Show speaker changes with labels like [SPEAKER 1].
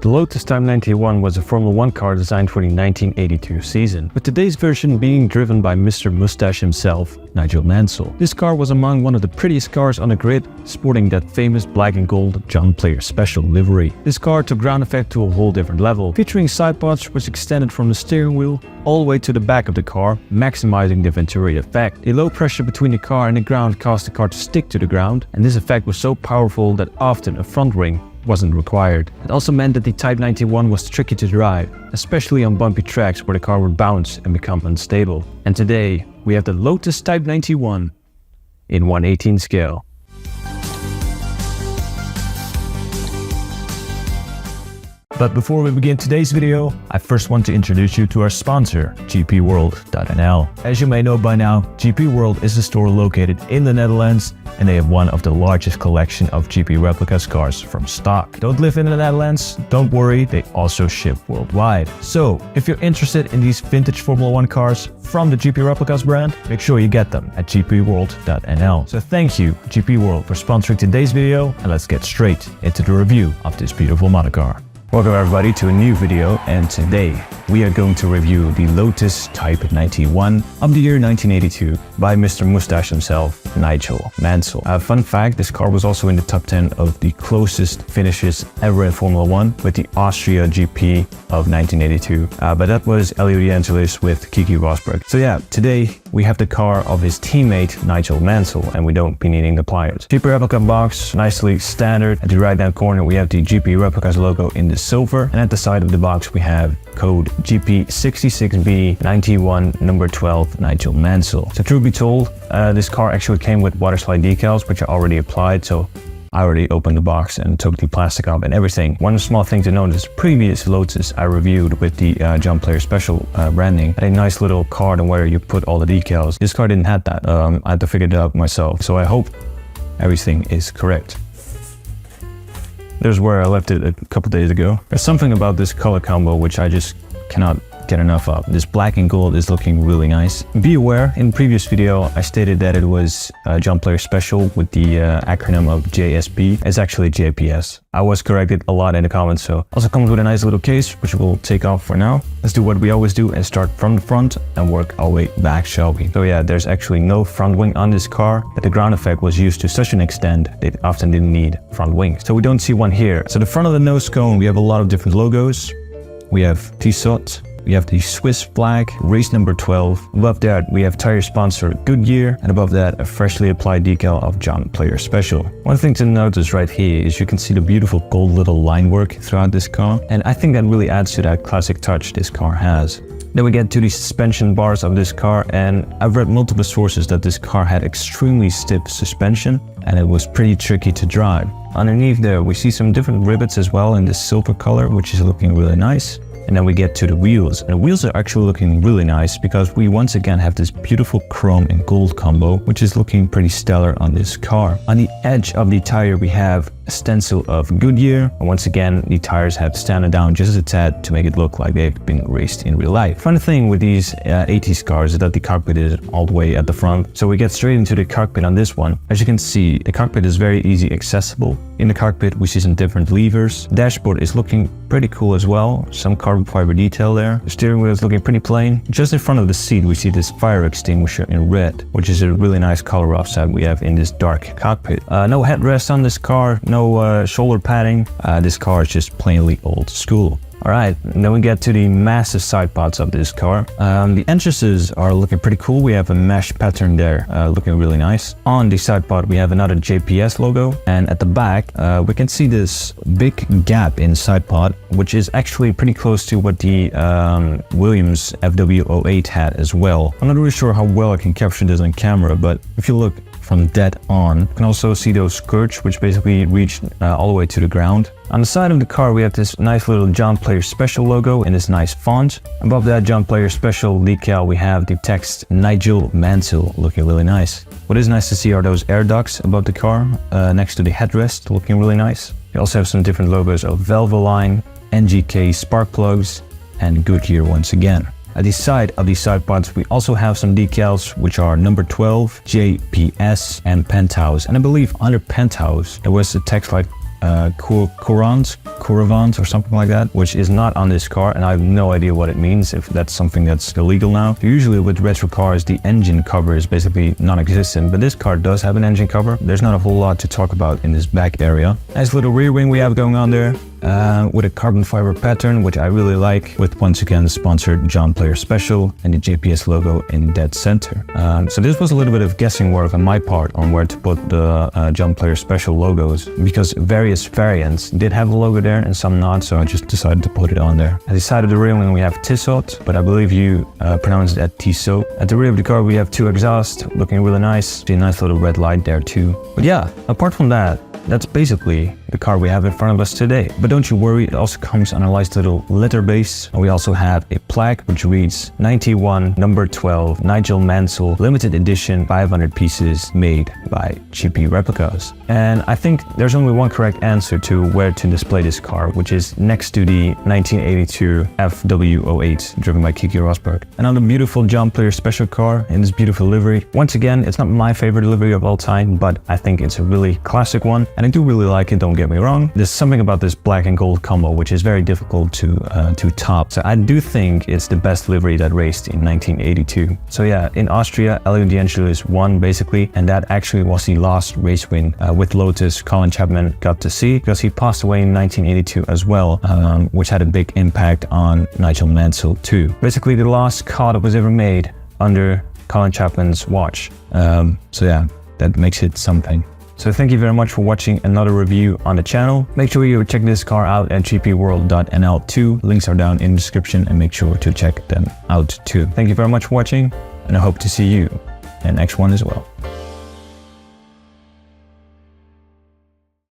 [SPEAKER 1] The Lotus Type 91 was a Formula 1 car designed for the 1982 season, with today's version being driven by Mr. Mustache himself, Nigel Mansell. This car was among one of the prettiest cars on the grid, sporting that famous black and gold John Player Special livery. This car took ground effect to a whole different level, featuring side pods which extended from the steering wheel all the way to the back of the car, maximizing the Venturi effect. The low pressure between the car and the ground caused the car to stick to the ground, and this effect was so powerful that often a front wing wasn't required. It also meant that the Type 91 was tricky to drive, especially on bumpy tracks where the car would bounce and become unstable. And today, we have the Lotus Type 91 in 1/18 scale. But before we begin today's video, I first want to introduce you to our sponsor, gpworld.nl. As you may know by now, GP World is a store located in the Netherlands, and they have one of the largest collection of GP Replicas cars from stock. Don't live in the Netherlands? Don't worry, they also ship worldwide. So, if you're interested in these vintage Formula 1 cars from the GP Replicas brand, make sure you get them at gpworld.nl. So thank you, GP World, for sponsoring today's video, and let's get straight into the review of this beautiful model car. Welcome everybody to a new video, and today we are going to review the Lotus Type 91 of the year 1982 by Mr. Mustache himself, Nigel Mansell. Fun fact, this car was also in the top 10 of the closest finishes ever in Formula 1 with the Austria GP of 1982. But that was Elio De Angelis with Keke Rosberg. So yeah, today we have the car of his teammate Nigel Mansell, and we don't be needing the pliers. GP Replica box, nicely standard. At the right hand corner we have the GP Replicas logo in the silver, and at the side of the box we have code GP66B91 number 12 Nigel Mansell. So truth be told, this car actually came with water slide decals which are already applied, so I already opened the box and took the plastic off and everything. One small thing to notice, previous Lotus I reviewed with the John Player Special branding had a nice little card on where you put all the decals. This car didn't have that. I had to figure it out myself, so I hope everything is correct. There's where I left it a couple days ago. There's something about this color combo which I just cannot get enough of. This black and gold is looking really nice. Be aware, in the previous video I stated that it was John Player Special with the acronym of JSP. It's actually JPS. I was corrected a lot in the comments, so also comes with a nice little case which we'll take off for now. Let's do what we always do and start from the front and work our way back, shall we? So yeah, there's actually no front wing on this car, but the ground effect was used to such an extent that it often didn't need front wings. So we don't see one here. So the front of the nose cone, we have a lot of different logos. We have Tissot. We have the Swiss flag, race number 12. Above that, we have tire sponsor Goodyear, and above that, a freshly applied decal of John Player Special. One thing to notice right here is you can see the beautiful gold little line work throughout this car, and I think that really adds to that classic touch this car has. Then we get to the suspension bars of this car, and I've read multiple sources that this car had extremely stiff suspension, and it was pretty tricky to drive. Underneath there, we see some different rivets as well in this silver color, which is looking really nice. And then we get to the wheels, and the wheels are actually looking really nice because we once again have this beautiful chrome and gold combo, which is looking pretty stellar on this car. On the edge of the tire we have a stencil of Goodyear, and once again the tires have standed down just a tad to make it look like they've been raced in real life. Funny thing with these 80s cars is that the cockpit is all the way at the front, so we get straight into the cockpit on this one. As you can see, the cockpit is very easy accessible. In the cockpit we see some different levers. The dashboard is looking pretty cool as well, some carbon fiber detail there. The steering wheel is looking pretty plain. Just in front of the seat we see this fire extinguisher in red, which is a really nice color offset we have in this dark cockpit. No headrest on this car, no shoulder padding. This car is just plainly old school. Alright, then we get to the massive side pods of this car. The entrances are looking pretty cool. We have a mesh pattern there, looking really nice. On the side pod we have another JPS logo, and at the back we can see this big gap in side pod, which is actually pretty close to what the Williams FW08 had as well. I'm not really sure how well I can capture this on camera, but if you look from dead on, you can also see those skirts which basically reach all the way to the ground. On the side of the car we have this nice little John Player Special logo in this nice font. Above that John Player Special decal we have the text Nigel Mansell, looking really nice. What is nice to see are those air ducts above the car next to the headrest, looking really nice. We also have some different logos of Valvoline, NGK spark plugs, and Goodyear once again. At the side of the side pods we also have some decals which are number 12, JPS, and Penthouse. And I believe under Penthouse there was a text like Courant or something like that, which is not on this car, and I have no idea what it means, if that's something that's illegal now. Usually with retro cars, the engine cover is basically non-existent, but this car does have an engine cover. There's not a whole lot to talk about in this back area. Nice little rear wing we have going on there. With a carbon fiber pattern, which I really like, with once again the sponsored John Player Special and the JPS logo in dead center. So this was a little bit of guessing work on my part on where to put the John Player Special logos, because various variants did have a logo there and some not, so I just decided to put it on there. At the side of the railing we have Tissot, but I believe you pronounce it Tissot. At the rear of the car we have two exhausts, looking really nice. See a nice little red light there too. But yeah, apart from that, that's basically the car we have in front of us today. But don't you worry, it also comes on a nice little letter base. And we also have a plaque which reads 91 number 12 Nigel Mansell limited edition 500 pieces made by GP Replicas. And I think there's only one correct answer to where to display this car, which is next to the 1982 FW07 driven by Keke Rosberg. Another beautiful John Player Special car in this beautiful livery. Once again, it's not my favorite livery of all time, but I think it's a really classic one. And I do really like it, don't get me wrong. There's something about this black and gold combo which is very difficult to top. So I do think it's the best livery that raced in 1982. So yeah, in Austria, Elio De Angelis won basically, and that actually was the last race win with Lotus Colin Chapman got to see, because he passed away in 1982 as well, which had a big impact on Nigel Mansell too. Basically the last car that was ever made under Colin Chapman's watch. So yeah, that makes it something. So thank you very much for watching another review on the channel. Make sure you check this car out at gpworld.nl too. Links are down in the description, and make sure to check them out too. Thank you very much for watching, and I hope to see you in the next one as well.